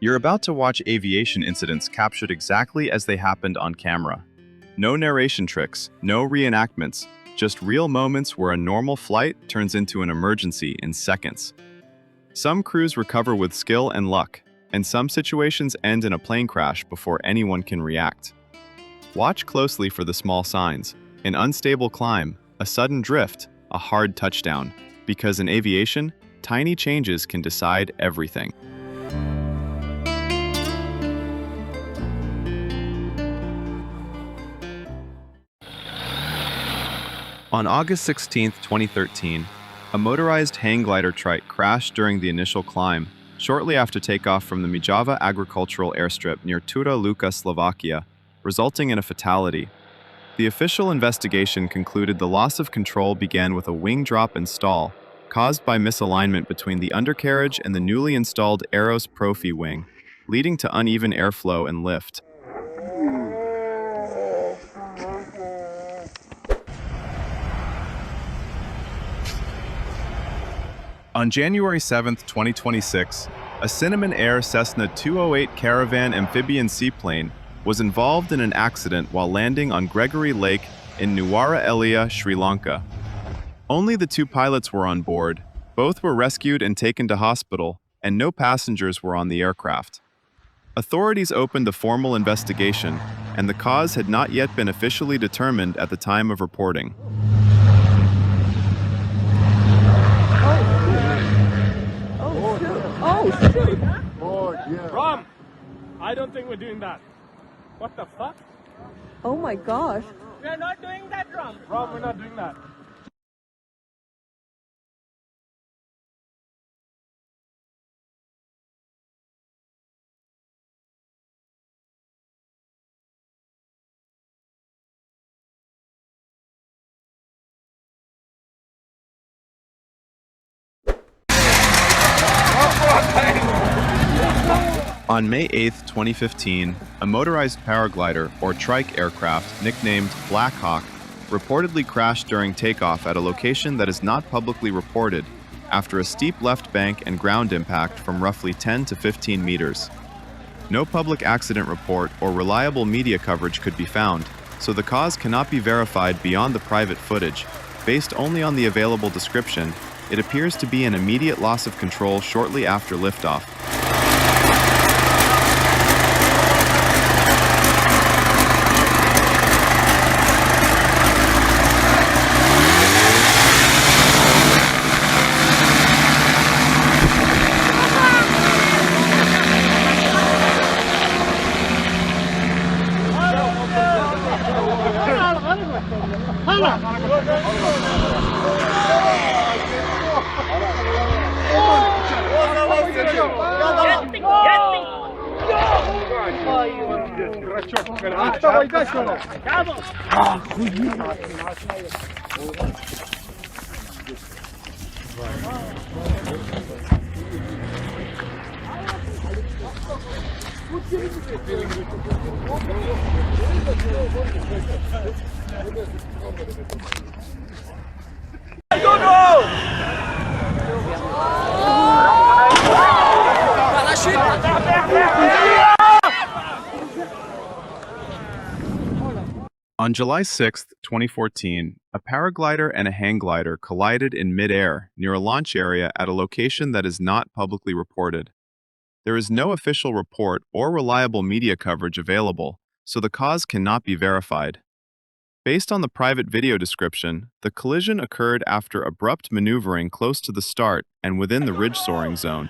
You're about to watch aviation incidents captured exactly as they happened on camera. No narration tricks, no reenactments, just real moments where a normal flight turns into an emergency in seconds. Some crews recover with skill and luck, and some situations end in a plane crash before anyone can react. Watch closely for the small signs: an unstable climb, a sudden drift, a hard touchdown, because in aviation, tiny changes can decide everything. On August 16, 2013, a motorized hang glider Trike crashed during the initial climb, shortly after takeoff from the Mijava agricultural airstrip near Turá Lúka, Slovakia, resulting in a fatality. The official investigation concluded the loss of control began with a wing drop and stall, caused by misalignment between the undercarriage and the newly installed Aeros Profi wing, leading to uneven airflow and lift. On January 7, 2026, a Cinnamon Air Cessna 208 Caravan amphibian seaplane was involved in an accident while landing on Gregory Lake in Nuwara Eliya, Sri Lanka. Only the two pilots were on board, both were rescued and taken to hospital, and no passengers were on the aircraft. Authorities opened a formal investigation, and the cause had not yet been officially determined at the time of reporting. Rom, I don't think we're doing that. What the fuck? Oh my gosh. We're not doing that, Rom. Rom, we're not doing that. On May 8, 2015, a motorized paraglider, or Trike aircraft, nicknamed Black Hawk, reportedly crashed during takeoff at a location that is not publicly reported after a steep left bank and ground impact from roughly 10 to 15 meters. No public accident report or reliable media coverage could be found, so the cause cannot be verified beyond the private footage. Based only on the available description, it appears to be an immediate loss of control shortly after liftoff. On July 6, 2014, a paraglider and a hang glider collided in midair near a launch area at a location that is not publicly reported. There is no official report or reliable media coverage available, so the cause cannot be verified. Based on the private video description, the collision occurred after abrupt maneuvering close to the start and within the ridge soaring zone.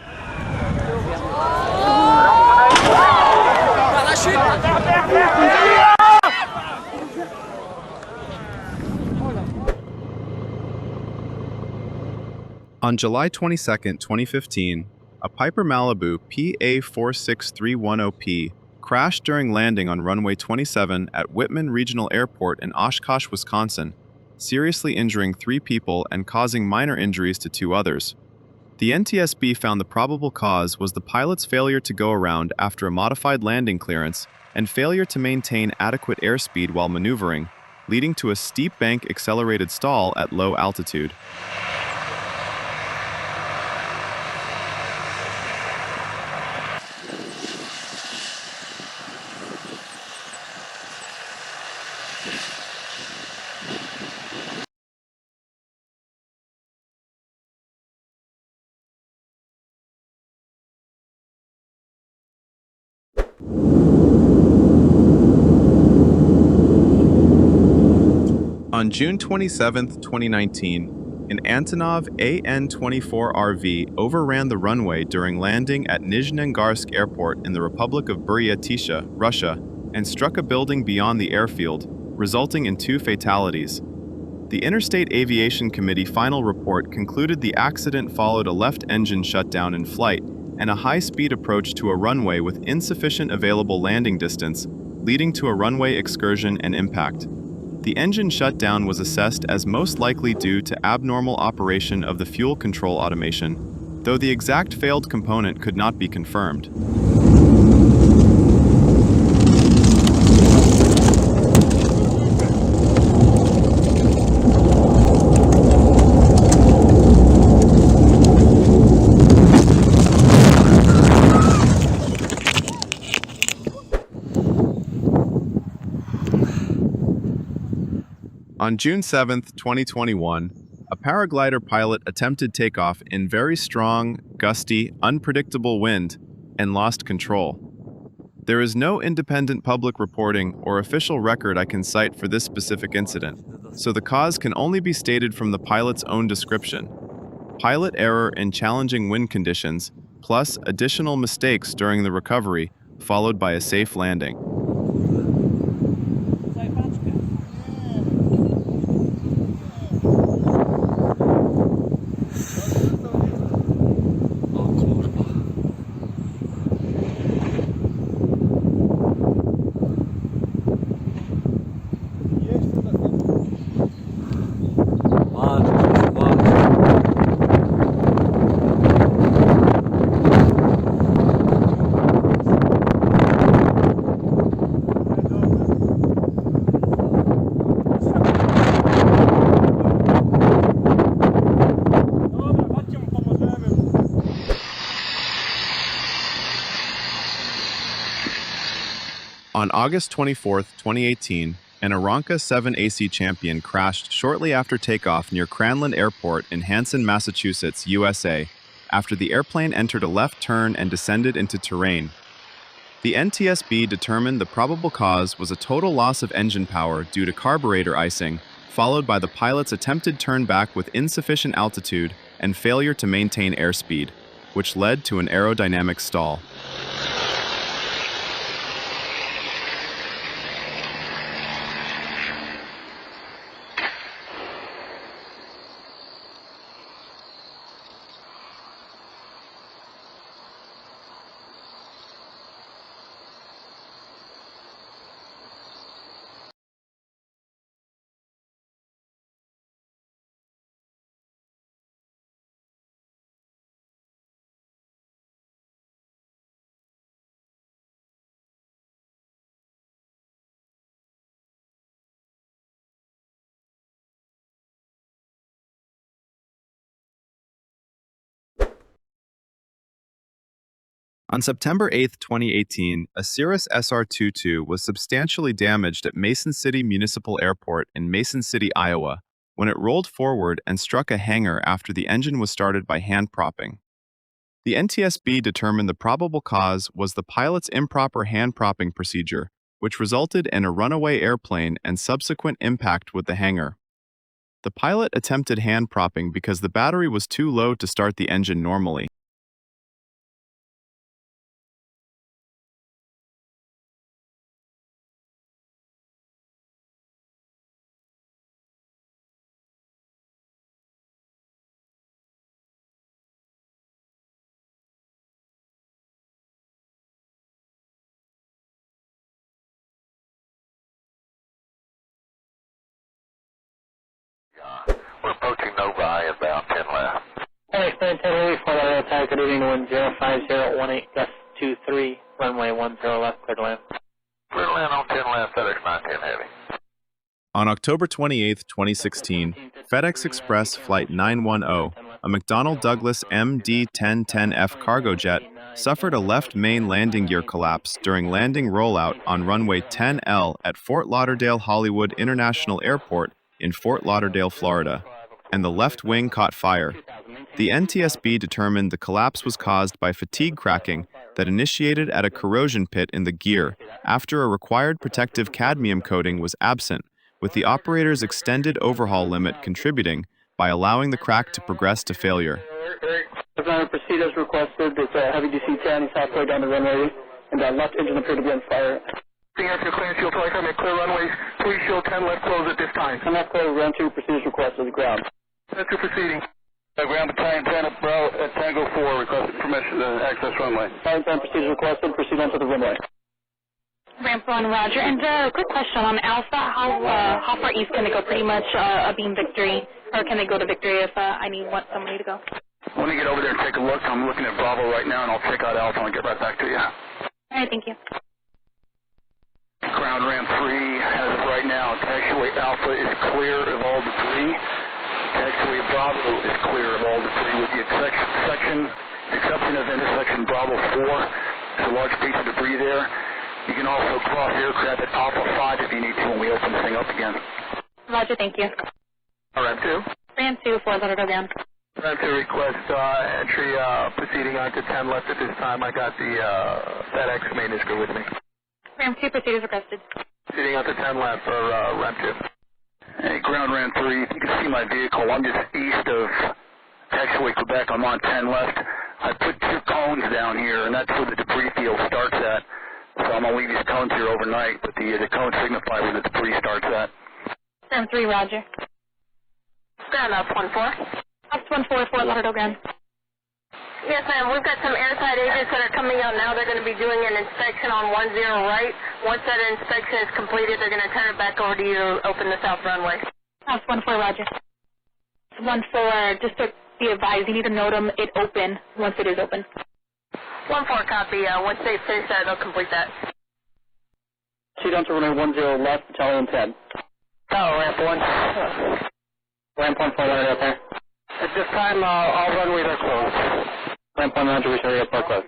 On July 22, 2015, a Piper Malibu PA46310P crashed during landing on runway 27 at Whitman Regional Airport in Oshkosh, Wisconsin, seriously injuring 3 people and causing minor injuries to 2 others. The NTSB found the probable cause was the pilot's failure to go around after a modified landing clearance and failure to maintain adequate airspeed while maneuvering, leading to a steep bank accelerated stall at low altitude. On June 27, 2019, an Antonov AN-24RV overran the runway during landing at Nizhnegorsk Airport in the Republic of Buryatia, Russia, and struck a building beyond the airfield, resulting in 2 fatalities. The Interstate Aviation Committee final report concluded the accident followed a left engine shutdown in flight and a high-speed approach to a runway with insufficient available landing distance, leading to a runway excursion and impact. The engine shutdown was assessed as most likely due to abnormal operation of the fuel control automation, though the exact failed component could not be confirmed. On June 7, 2021, a paraglider pilot attempted takeoff in very strong, gusty, unpredictable wind and lost control. There is no independent public reporting or official record I can cite for this specific incident, so the cause can only be stated from the pilot's own description. Pilot error in challenging wind conditions, plus additional mistakes during the recovery, followed by a safe landing. On August 24, 2018, an Aeronca 7AC Champion crashed shortly after takeoff near Cranland Airport in Hanson, Massachusetts, USA, after the airplane entered a left turn and descended into terrain. The NTSB determined the probable cause was a total loss of engine power due to carburetor icing, followed by the pilot's attempted turn back with insufficient altitude and failure to maintain airspeed, which led to an aerodynamic stall. On September 8, 2018, a Cirrus SR22 was substantially damaged at Mason City Municipal Airport in Mason City, Iowa, when it rolled forward and struck a hangar after the engine was started by hand propping. The NTSB determined the probable cause was the pilot's improper hand propping procedure, which resulted in a runaway airplane and subsequent impact with the hangar. The pilot attempted hand propping because the battery was too low to start the engine normally. We're approaching Novi at about 10 left. FedEx Flight 10 Louis, Flight Attack, good evening, 10518, gust 23, runway 10 left, clear to land. Clear to land on 10 left, FedEx 910 Heavy. On October 28, 2016, FedEx Express Flight 910, a McDonnell Douglas MD-1010F cargo jet, suffered a left main landing gear collapse during landing rollout on runway 10L at Fort Lauderdale Hollywood International Airport in Fort Lauderdale, Florida, and the left wing caught fire. The NTSB determined the collapse was caused by fatigue cracking that initiated at a corrosion pit in the gear after a required protective cadmium coating was absent, with the operator's extended overhaul limit contributing by allowing the crack to progress to failure. Designer proceed as requested. It's a heavy DC-10. He's halfway down the runway, and that left engine appeared to be on fire. After clearance, you'll try to make clear runways. Please show 10 left close at this time. 10 left close, round 2, proceed as requested, ground. That's your proceeding. Ground battalion 10 up Bravo at Tango 4, requested permission to access runway. Battalion 10 proceed as requested, proceed onto the runway. Ramp 1, Roger. And quick question on Alpha, how far east can they go? Pretty much a beam victory, or can they go to victory if I want somebody to go? Let me get over there and take a look. I'm looking at Bravo right now, and I'll check out Alpha and get right back to you. All right, thank you. Ground ramp 3, as of right now, taxiway Alpha is clear of all debris. Taxiway Bravo is clear of all debris with the exception of intersection Bravo 4. There's a large piece of debris there. You can also cross aircraft at Alpha 5 if you need to when we open this thing up again. Roger, thank you. Ramp 2? Ramp 2, 4 Lauderdale down. Ramp 2 request entry proceeding on to 10 left at this time. I got the FedEx maintenance crew with me. Ramp 2, proceed as requested. Proceeding on to 10 left for Ramp 2. Hey, ground ramp 3, you can see my vehicle. I'm just east of taxiway Quebec. I'm on 10 left. I put 2 cones down here, and that's where the debris field starts at. So I'm going to leave these cones here overnight, but the cones signify where the debris starts at. Ramp 3, Roger. Ground up 1-4. Up 1-4, Fort Lauderdale ground. Yes, ma'am. We've got some airside agents that are coming out now. They're going to be doing an inspection on 10 right. Once that inspection is completed, they're going to turn it back over to you to open the south runway. House 1-4, Roger. 1-4, just to be advised, you need to note it open once it is open. 1-4, copy. Once they finish that, they'll complete that. Proceed onto runway 10 left, battalion 10. Oh, ramp 1. Ramp 1, 4 Lauderdale there. At this time, all runways are closed. Ramp 1, Roger, we show airport closed.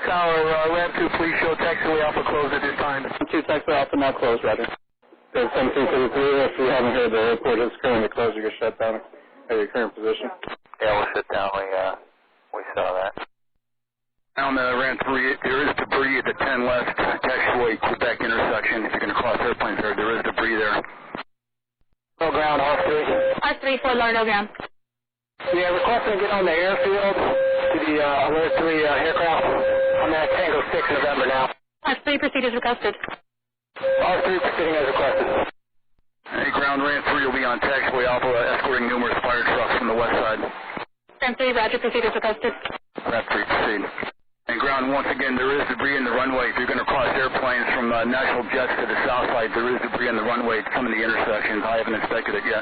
Tower, ramp 2, please show taxiway Alpha closed at this time. Ramp 2, taxiway Alpha now closed, Roger. There's 1733, if you haven't heard, the airport is currently closed, you can shut down at your current position. Yeah, we'll sit down. We saw that. On the ramp 3, there is debris at the 10 left taxiway Quebec intersection. If you're going to cross airplanes there is debris there. No ground, R3. R3, Fort Lauderdale ground. Yeah, requesting to get on the airfield to the Alert 3 aircraft. I'm at Tango 6 November now. R3, proceed as requested. R3 proceeding as requested. Hey, ground ramp 3 will be on taxiway Alpha, escorting numerous fire trucks from the west side. Ramp 3, Roger, proceed as requested. Ramp 3, proceed. And ground, once again, there is debris in the runway. If you're going to cross airplanes from National Jets to the south side, there is debris in the runway at some of the intersections. I haven't inspected it yet.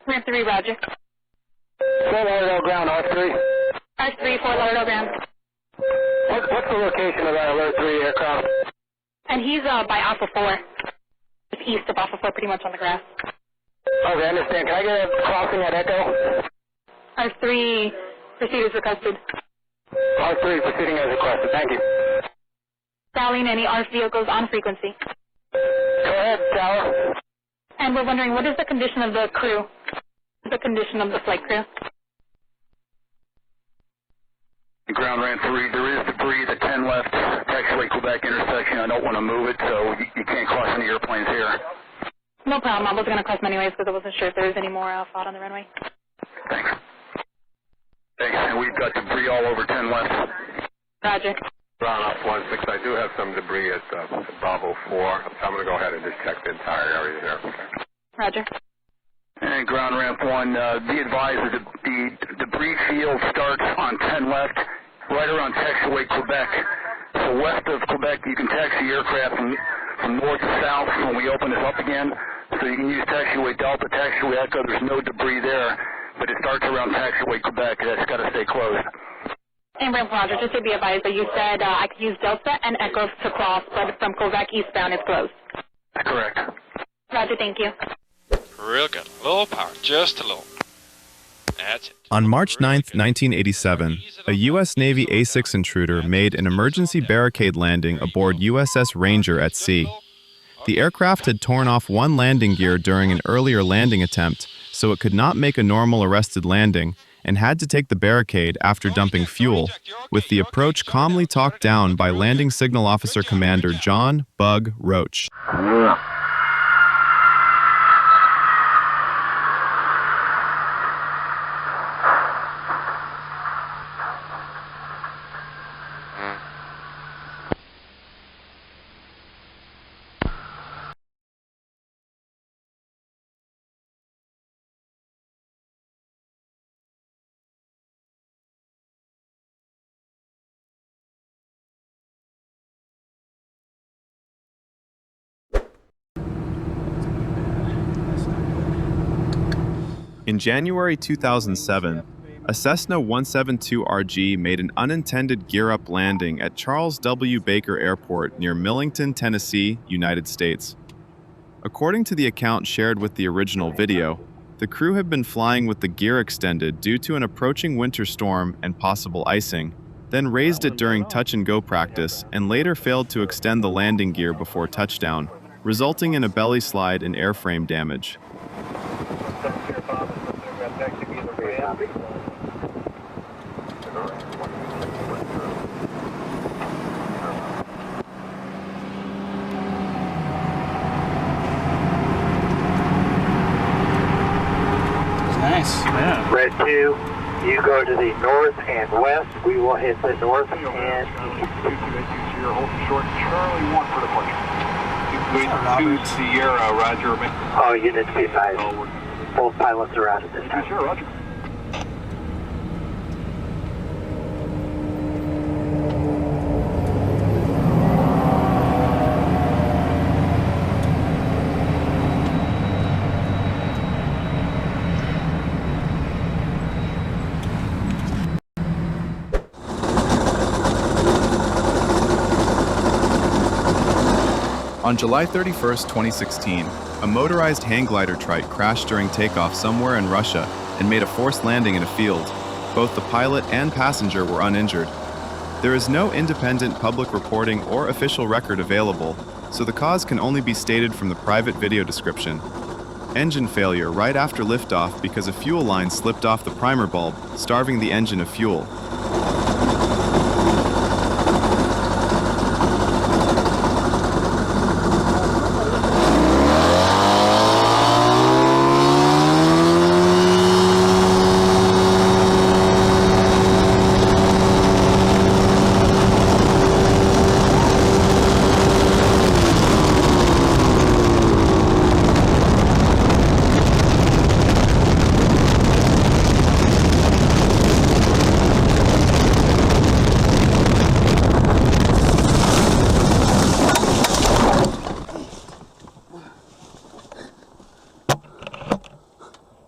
Ramp 3, Roger. Fort Lauderdale ground, R3. R3, Fort Lauderdale ground. What's the location of that Alert 3 aircraft? And he's by Alpha 4. Just east of Alpha 4, pretty much on the grass. Okay, I understand. Can I get a crossing at Echo? R3, proceed as requested. R3 proceeding as requested. Thank you. Stalling any ARF vehicles on frequency. Go ahead, Tower. And we're wondering, what is the condition of the crew? The condition of the flight crew? Ground ramp 3, there is debris at the 10 left taxiway Quebec intersection. I don't want to move it, so you can't cross any airplanes here. No problem. I was going to cross them anyways because I wasn't sure if there was any more out on the runway. Thanks. Thanks. And we've got debris all over 10 left. Roger. Ground up 1-6, I do have some debris at Bravo 4. I'm going to go ahead and just check the entire area here. Okay. Roger. And ground ramp 1, be advised that the debris field starts on 10 left, right around taxiway Quebec. So west of Quebec, you can taxi aircraft from north to south when we open this up again. So you can use taxiway Delta, taxiway Echo. There's no debris there, but it starts around taxiway Quebec. That's got to stay closed. And ramp Roger, just to be advised that you said I could use Delta and Echo to cross, but from Quebec eastbound it's closed. That's correct. Roger, thank you. Real good. Low power, just a little. That's it. On March 9, 1987, a U.S. Navy A-6 intruder made an emergency barricade landing aboard USS Ranger at sea. The aircraft had torn off one landing gear during an earlier landing attempt, so it could not make a normal arrested landing, and had to take the barricade after dumping fuel, with the approach calmly talked down by Landing Signal Officer Commander John Bug Roach. Ground ramp 3, there is debris at the 10 left taxiway Quebec. So west of Quebec, you can taxi aircraft from north to south when we open this up again. So you can use taxiway Delta, taxiway Echo. There's no debris there, but it starts around taxiway Quebec. That's got to stay closed. On March 9, 1987, a U.S. Navy A-6 intruder made an emergency barricade landing aboard USS Ranger at sea. The aircraft had torn off one landing gear during an earlier landing attempt, so it could not make a normal arrested landing, and had to take the barricade after dumping fuel, with the approach calmly talked down by Landing Signal Officer Commander John Bug Roach. In January 2007, a Cessna 172RG made an unintended gear-up landing at Charles W. Baker Airport near Millington, Tennessee, United States. According to the account shared with the original video, the crew had been flying with the gear extended due to an approaching winter storm and possible icing, then raised it during touch-and-go practice and later failed to extend the landing gear before touchdown, resulting in a belly slide and airframe damage. Nice. Yeah. Red 2, you go to the north and west. We will hit the north and Hold short. Charlie 1 for departure. 2 Sierra, Roger. all units be advised. Both pilots are out at this time. Sure, Roger. On July 31, 2016, a motorized hang glider trike crashed during takeoff somewhere in Russia and made a forced landing in a field. Both the pilot and passenger were uninjured. There is no independent public reporting or official record available, so the cause can only be stated from the private video description. Engine failure right after liftoff because a fuel line slipped off the primer bulb, starving the engine of fuel.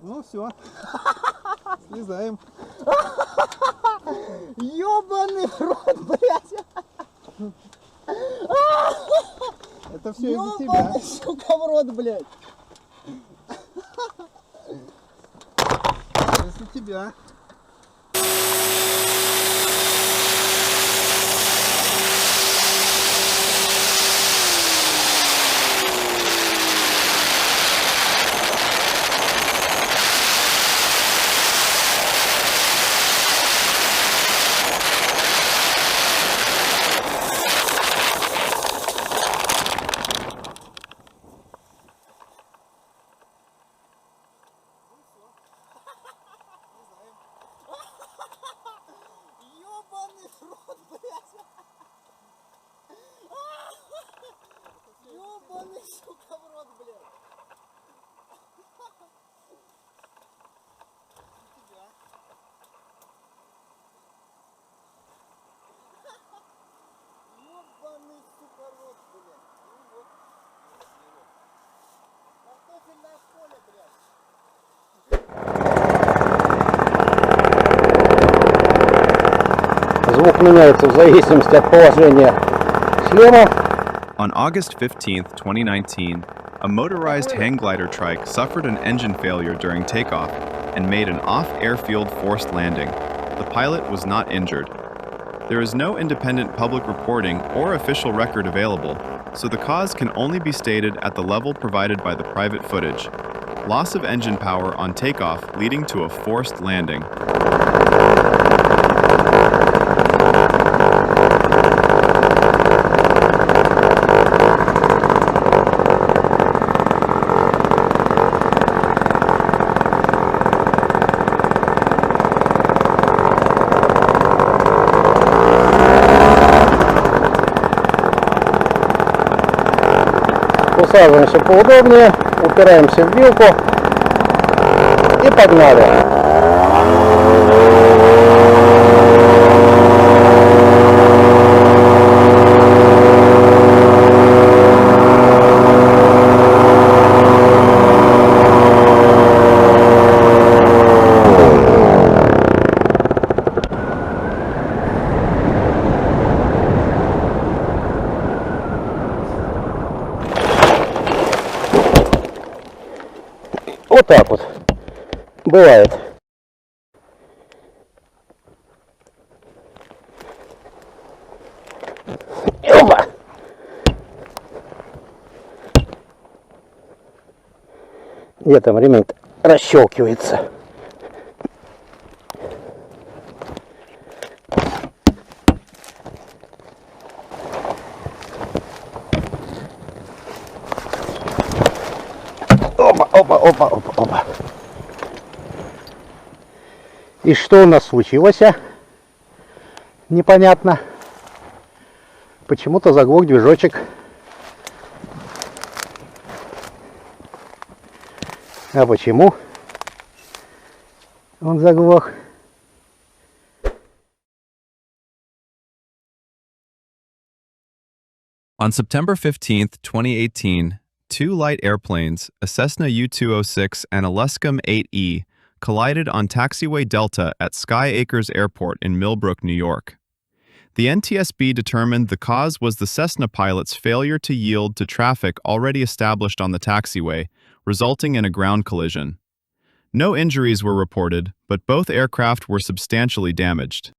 Ну все, слезаем. Ёбаный в рот, блядь! Это все из-за тебя. Ёбаный, сука, в рот, блядь! Из-за тебя. Звук меняется в зависимости от положения шлема. On August 15, 2019, a motorized hang glider trike suffered an engine failure during takeoff and made an off-airfield forced landing. The pilot was not injured. There is no independent public reporting or official record available, so the cause can only be stated at the level provided by the private footage. Loss of engine power on takeoff leading to a forced landing. Усаживаемся поудобнее, упираемся в вилку и погнали. вот так вот бывает. Опа! Где там ремень расщелкивается? Опа, опа, опа, опа, опа. И что у нас случилось? Непонятно. Почему-то заглох движочек. А почему он заглох? On September 15th, 2018, two light airplanes, a Cessna U-206 and a Luscombe 8E, collided on taxiway Delta at Sky Acres Airport in Millbrook, New York. The NTSB determined the cause was the Cessna pilot's failure to yield to traffic already established on the taxiway, resulting in a ground collision. No injuries were reported, but both aircraft were substantially damaged.